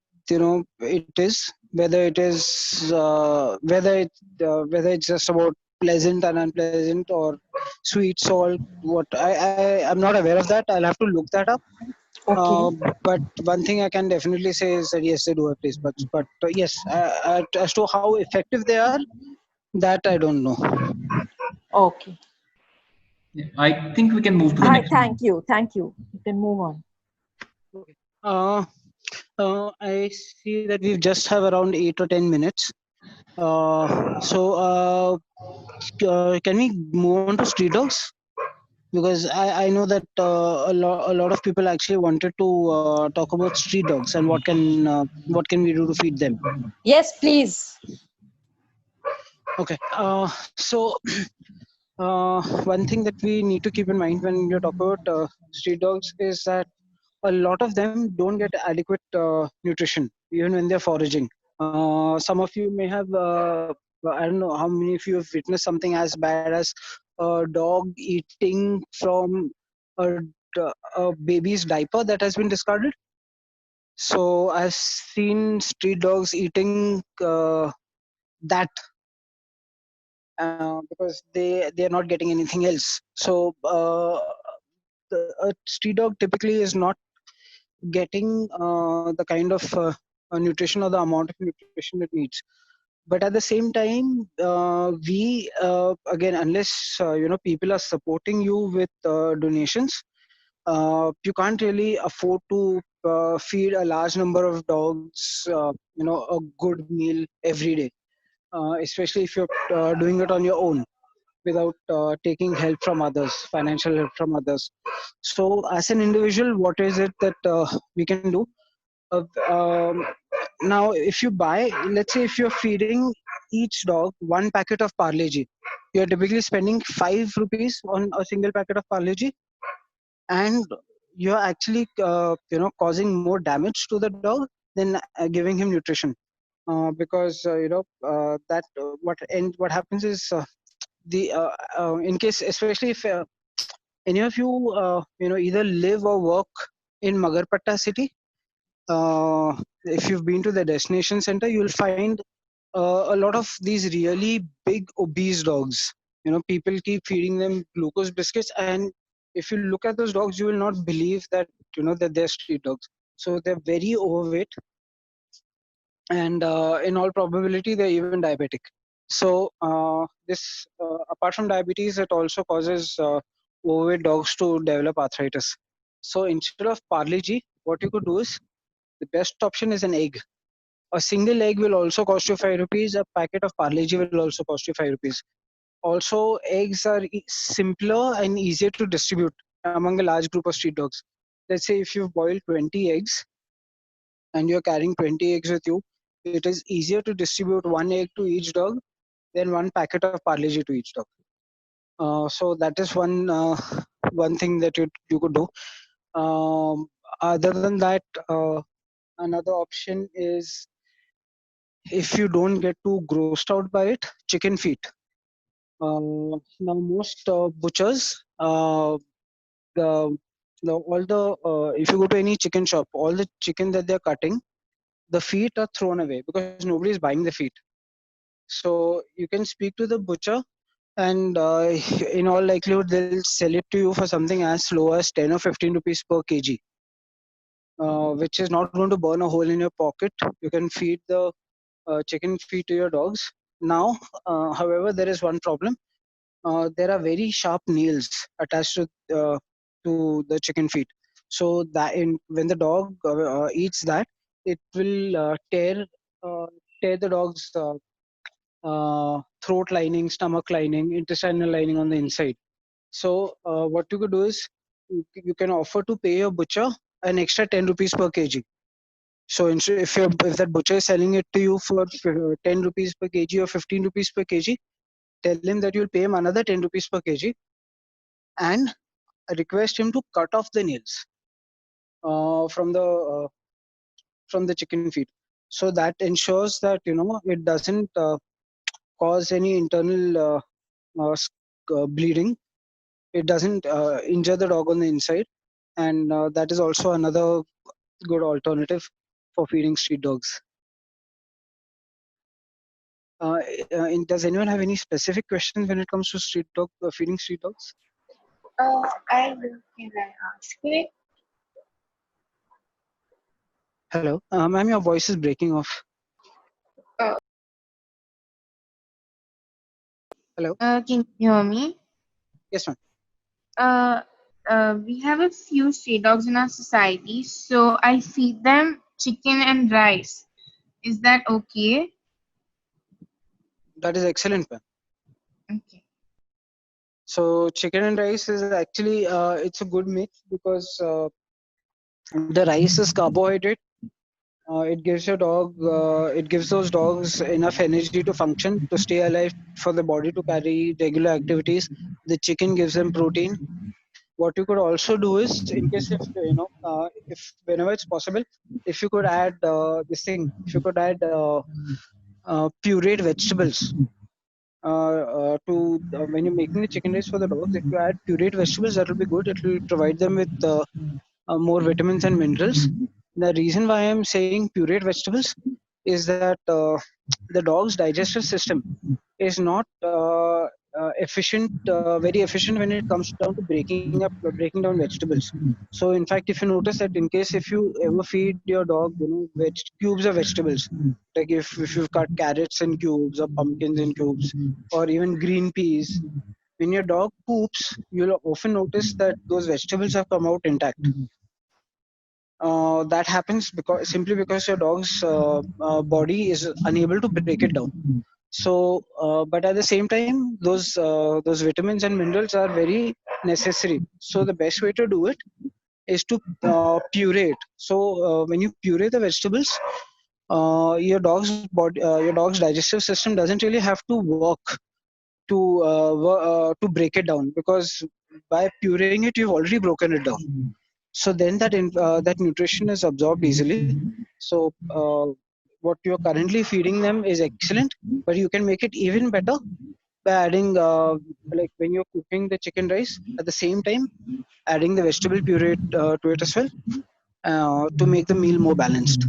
is, whether it's just about pleasant and unpleasant or sweet salt. What I'm not aware of that. I'll have to look that up. Okay. But one thing I can definitely say is that yes, they do have taste buds. But yes, as to how effective they are, that I don't know. Okay. Yeah, I think we can move to the Hi, next thank one. you. Thank you. You can move on. Uh, I see that we just have around 8 or 10 minutes. So can we move on to street dogs? Because I know that a lot of people actually wanted to talk about street dogs and what can we do to feed them. Yes, please. Okay. So one thing that we need to keep in mind when you talk about street dogs is that a lot of them don't get adequate nutrition even when they're foraging. Some of you may have, I don't know how many of you have witnessed something as bad as a dog eating from a, a baby's diaper that has been discarded. So I've seen street dogs eating that because they're not getting anything else. So a street dog typically is not getting the kind of nutrition or the amount of nutrition it needs. But at the same time, we again, unless people are supporting you with donations, you can't really afford to feed a large number of dogs a good meal every day, especially if you're doing it on your own without taking help from others, financial help from others. So as an individual, what is it that we can do? uh, um, Now if you buy, let's say if you're feeding each dog one packet of Parle-G, you're typically spending 5 rupees on a single packet of Parle-G, and you're actually causing more damage to the dog than giving him nutrition, because what happens is the in case, especially if any of you either live or work in Magarpatta city, if you've been to the destination center, you'll find a lot of these really big obese dogs. People keep feeding them glucose biscuits, and if you look at those dogs, you will not believe that that they're street dogs. So they're very overweight, and in all probability, they're even diabetic. So this, apart from diabetes, it also causes overweight dogs to develop arthritis. So instead of Parle-G, what you could do is, the best option is an egg. A single egg will also cost you 5 rupees. A packet of Parle-G will also cost you 5 rupees. Also, eggs are simpler and easier to distribute among a large group of street dogs. Let's say if you've boiled 20 eggs and you're carrying 20 eggs with you, it is easier to distribute one egg to each dog than one packet of Parle-G to each dog. So that is one thing that you could do. Other than that, another option is, if you don't get too grossed out by it, chicken feet. Now most butchers, the all the if you go to any chicken shop, all the chicken that they're cutting, the feet are thrown away because nobody is buying the feet. So you can speak to the butcher, and in all likelihood they'll sell it to you for something as low as 10 or 15 rupees per kg, which is not going to burn a hole in your pocket. You can feed the chicken feet to your dogs. Now, however, there is one problem. There are very sharp nails attached to the chicken feet. So that when the dog eats that, it will tear the dog's throat lining, stomach lining, intestinal lining on the inside. So what you could do is, you can offer to pay your butcher an extra 10 rupees per kg. So if that butcher is selling it to you for 10 rupees per kg or 15 rupees per kg, tell him that you'll pay him another 10 rupees per kg, and request him to cut off the nails from the chicken feet. So that ensures that it doesn't cause any internal bleeding. It doesn't injure the dog on the inside, and that is also another good alternative for feeding street dogs. Does anyone have any specific questions when it comes to street dog feeding street dogs? I will. Can I ask it? Hello, ma'am, your voice is breaking off. Hello. Can you hear me? Yes, ma'am. We have a few stray dogs in our society, so I feed them chicken and rice. Is that okay? That is excellent, ma'am. Okay. So chicken and rice is actually it's a good mix, because the rice is carbohydrate. It gives it gives those dogs enough energy to function, to stay alive, for the body to carry regular activities. The chicken gives them protein, What you could also do is, in case if if whenever it's possible, if you could add this thing, if you could add pureed vegetables when you're making the chicken rice for the dogs. If you add pureed vegetables, that will be good. It will provide them with more vitamins and minerals. The reason why I'm saying pureed vegetables is that the dog's digestive system is not very efficient when it comes down to breaking down vegetables. So, in fact, if you notice that in case if you ever feed your dog, cubes of vegetables, like if you've cut carrots in cubes or pumpkins in cubes, or even green peas, when your dog poops, you'll often notice that those vegetables have come out intact. That happens simply because your dog's body is unable to break it down. So, but at the same time, those vitamins and minerals are very necessary. So the best way to do it is to puree it. So when you puree the vegetables, your dog's digestive system doesn't really have to work to break it down, because by pureeing it, you've already broken it down. So then that nutrition is absorbed easily. So what you're currently feeding them is excellent, but you can make it even better by adding like when you're cooking the chicken rice, at the same time adding the vegetable puree to it as well, to make the meal more balanced.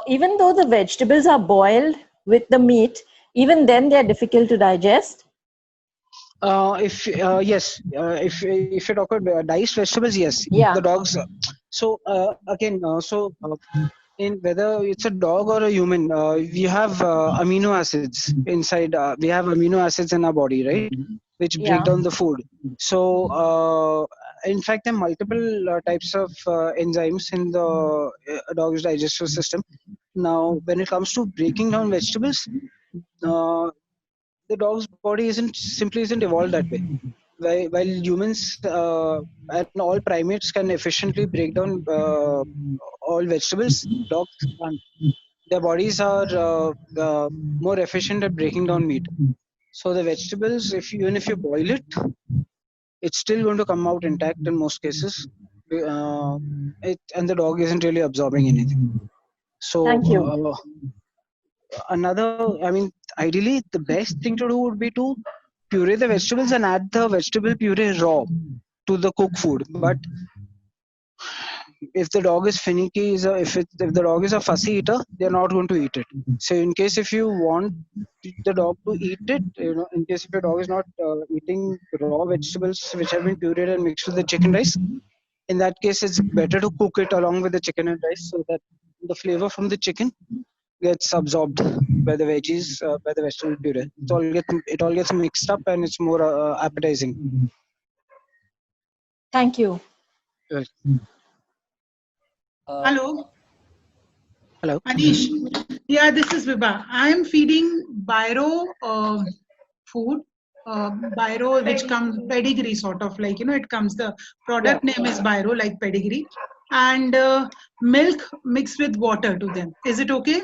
Even though the vegetables are boiled with the meat, even then they are difficult to digest. If yes, if you talk about diced vegetables, yes, Yeah. the dogs. So again, in whether it's a dog or a human, we have amino acids inside. We have amino acids in our body, right, which break Yeah. down the food. So in fact, there are multiple types of enzymes in the dog's digestive system. Now, when it comes to breaking down vegetables, the dog's body isn't evolved that way. While humans and all primates can efficiently break down all vegetables, dogs can't. Their bodies are more efficient at breaking down meat. So the vegetables, even if you boil it, it's still going to come out intact in most cases. And the dog isn't really absorbing anything. So Thank you. ideally, the best thing to do would be to puree the vegetables and add the vegetable puree raw to the cooked food. But if the dog is finicky, if the dog is a fussy eater, they're not going to eat it. So in case if you want the dog to eat it, in case if your dog is not eating raw vegetables which have been pureed and mixed with the chicken rice, in that case it's better to cook it along with the chicken and rice, so that the flavor from the chicken gets absorbed by the veggies, by the vegetable puree. It all gets mixed up and it's more appetizing. Thank you. Right. Hello. Hello. Aneesh. Yeah, this is Vibha. I'm feeding Biro food. Biro, which comes pedigree, sort of like, it comes, the product name is Biro, like pedigree, and milk mixed with water to them. Is it okay?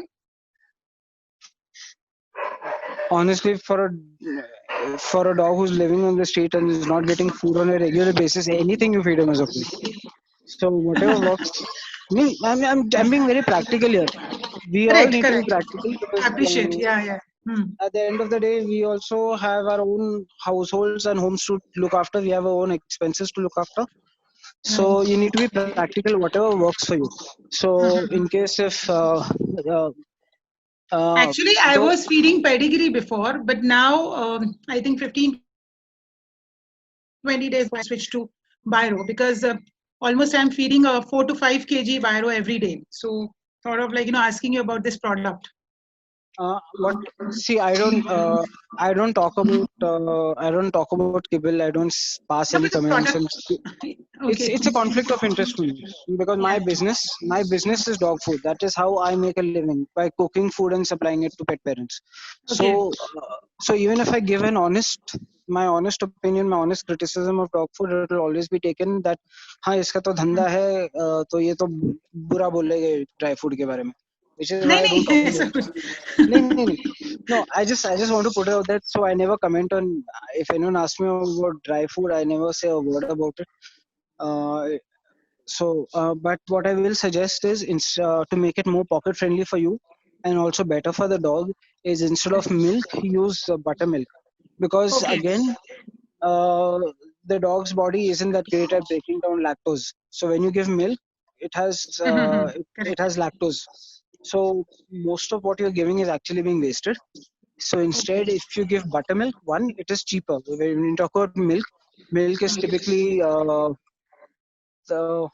Honestly, for a dog who's living on the street and is not getting food on a regular basis, anything you feed him is okay. So whatever works. I'm being very practical here. We all need to be practical, because Appreciate. Yeah. at the end of the day, we also have our own households and homes to look after. We have our own expenses to look after. So you need to be practical, whatever works for you. So in case if Actually, I was feeding pedigree before, but now I think 15-20 days I switched to Biro, because almost I'm feeding a 4 to 5 kg Biro every day. So sort of like, asking you about this product. See, I don't talk about kibble. I don't pass any comments, and it's a conflict of interest for me, because my business is dog food. That is how I make a living, by cooking food and supplying it to pet parents. So so even if I give my honest opinion, my honest criticism of dog food, it will always be taken that हाँ इसका तो धंधा है, तो ये तो बुरा बोलेंगे dry food के बारे में. which is why I don't talk about it. No, I just want to put it out there. So I never comment on, if anyone asks me about dry food, I never say a word about it. But what I will suggest is, to make it more pocket friendly for you and also better for the dog, is instead of milk, use buttermilk. Because Okay. again, the dog's body isn't that great at breaking down lactose. So when you give milk, it has it Correct. has lactose. So most of what you're giving is actually being wasted. So instead, if you give buttermilk, one, it is cheaper. When you talk about milk, milk is typically the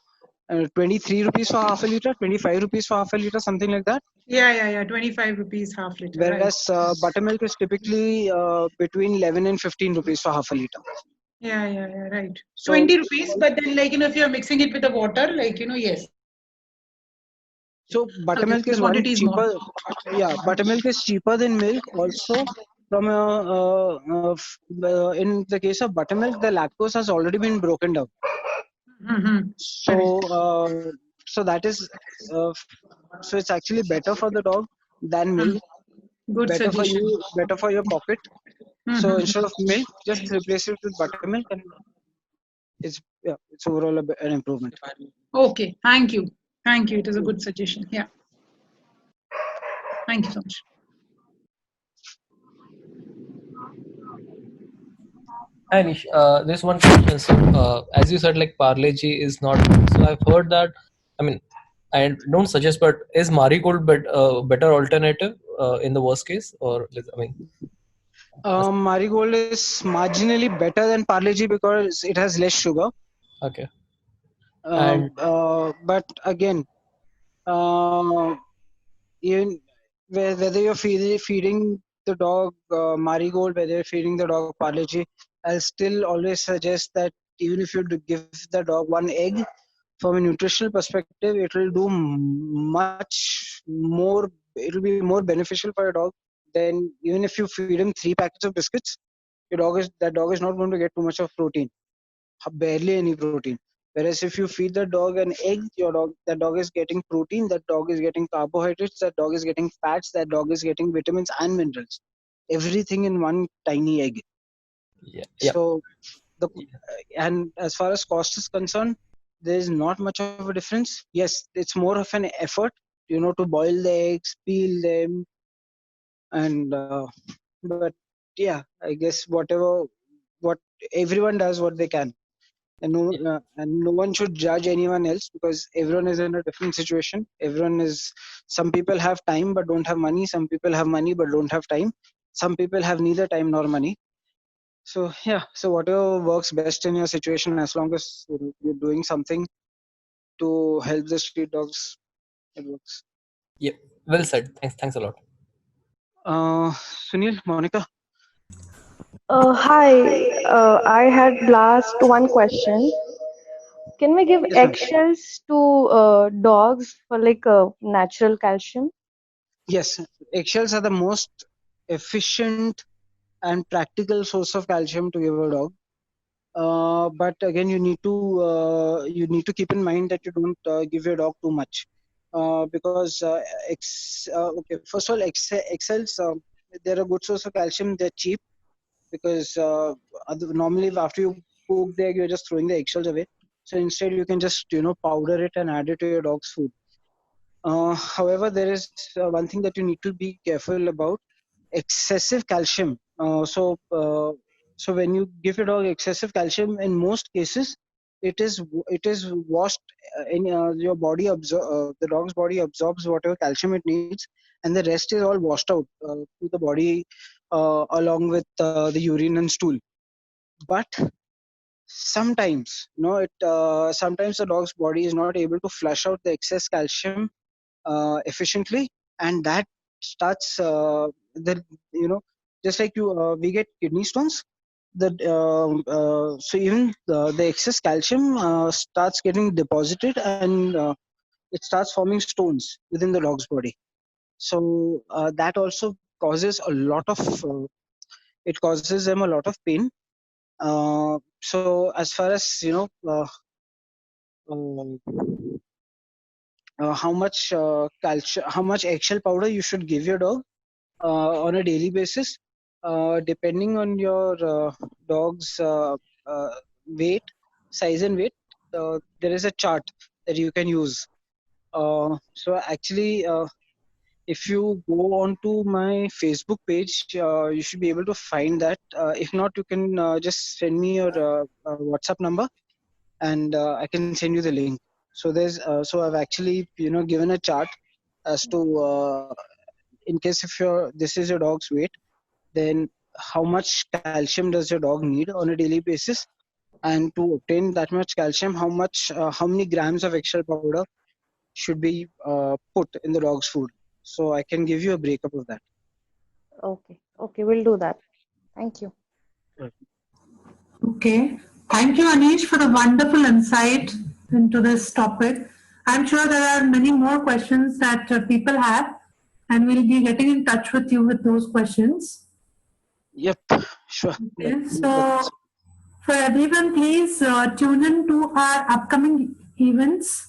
23 rupees for half a liter, 25 rupees for half a liter, something like that. Yeah. 25 rupees half liter, right? Whereas buttermilk is typically between 11 and 15 rupees for half a liter. Yeah, right. So 20 rupees, but then if you're mixing it with the water, yes. So buttermilk The is one quantity is more. cheaper. Yeah, buttermilk is cheaper than milk. Also, from in the case of buttermilk, the lactose has already been broken down. So so that is uh, so it's actually better for the dog than milk. Good Better for suggestion. you, better for your pocket. So instead of milk, just replace it with buttermilk, and it's overall an improvement. Okay, thank you. Thank you. It is a good suggestion. Yeah. Thank you so much. Hi, Anish. There's one question. So, as you said, like Parle-G is not. So I've heard that. I mean, I don't suggest, but is Marigold better alternative in the worst case, or I mean, Marigold is marginally better than Parle-G because it has less sugar. okay. And But again, even whether you're feeding the dog Marigold, whether you're feeding the dog Parle-G, I'll still always suggest that even if you give the dog one egg, from a nutritional perspective, it will do much more. It will be more beneficial for your dog than even if you feed him 3 packets of biscuits. That dog is not going to get too much of protein, barely any protein. Whereas if you feed the dog an egg, that dog is getting protein, that dog is getting carbohydrates, that dog is getting fats, that dog is getting vitamins and minerals, everything in one tiny egg. yeah. So and as far as cost is concerned, there is not much of a difference. Yes, it's more of an effort, to boil the eggs, peel them, and but yeah, I guess what everyone does what they can, and no one should judge anyone else because everyone is in a different situation. Some people have time but don't have money, some people have money but don't have time, some people have neither time nor money. So yeah, so whatever works best in your situation, as long as you're doing something to help the street dogs, it works. Yeah, well said. Thanks a lot. Sunil, Monica. Hi, I had last one question. Can we give Yes, ma'am. eggshells to dogs for natural calcium? Yes, eggshells are the most efficient and practical source of calcium to give a dog. But again, you need to keep in mind that you don't give your dog too much, because okay, first of all, eggshells, they're a good source of calcium. They're cheap because normally after you cook the egg, you're just throwing the eggshells away. So instead, you can just powder it and add it to your dog's food. However, there is one thing that you need to be careful about: excessive calcium. So when you give your dog excessive calcium, in most cases, it is washed in your body. The dog's body absorbs whatever calcium it needs, and the rest is all washed out to the body along with the urine and stool. But sometimes, sometimes the dog's body is not able to flush out the excess calcium efficiently, and that starts the just like we get kidney stones. So even the excess calcium starts getting deposited, and it starts forming stones within the dog's body. So that also causes a lot of it causes them a lot of pain. So as far as uh, how much calcium, how much eggshell powder you should give your dog on a daily basis, depending on your dog's weight, size, and weight. There is a chart that you can use. So actually, if you go onto my Facebook page, you should be able to find that. If not, you can just send me your WhatsApp number, and I can send you the link. So so I've actually given a chart as to in case if this is your dog's weight, then how much calcium does your dog need on a daily basis, and to obtain that much calcium, how many grams of eggshell powder should be put in the dog's food. So I can give you a breakup of that. Okay. Okay, we'll do that. Thank you. Okay. Thank you, Aneesh, for the wonderful insight into this topic. I'm sure there are many more questions that people have, and we'll be getting in touch with you with those questions. Yep, sure. Okay. So, for everyone, please tune in to our upcoming events.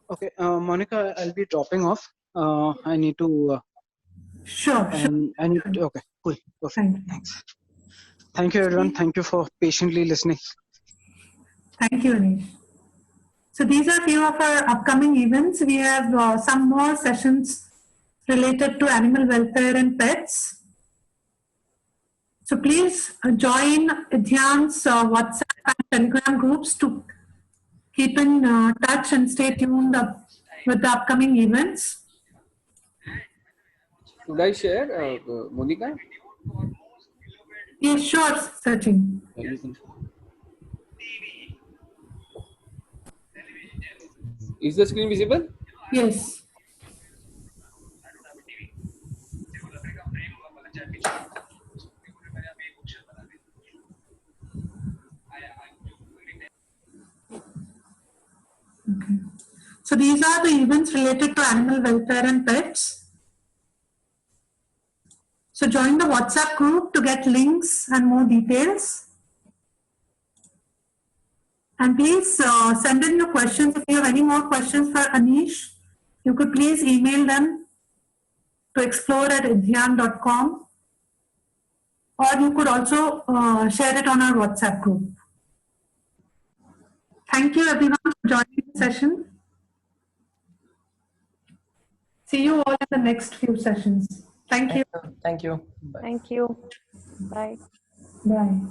Okay, Monica, I'll be dropping off. I need to. Sure. I need to, okay, cool. Perfect. Thanks. Thank you, everyone. Thank you for patiently listening. Thank you, Anish. So these are few of our upcoming events. We have some more sessions related to animal welfare and pets. So please join Dhyan's WhatsApp and Telegram groups to keep in touch and stay tuned with the upcoming events. Should I share, Monica? Yes, sure, Sachin. Is the screen visible? Yes. Okay. So these are the events related to animal welfare and pets. So join the WhatsApp group to get links and more details. And please send in your questions. If you have any more questions for Aneesh, you could please email them to explore@idhyan.com, or you could also share it on our WhatsApp group. Thank you everyone for joining the session. See you all in the next few sessions. Thank you. Thank you. Bye. Thank you. Bye. Bye.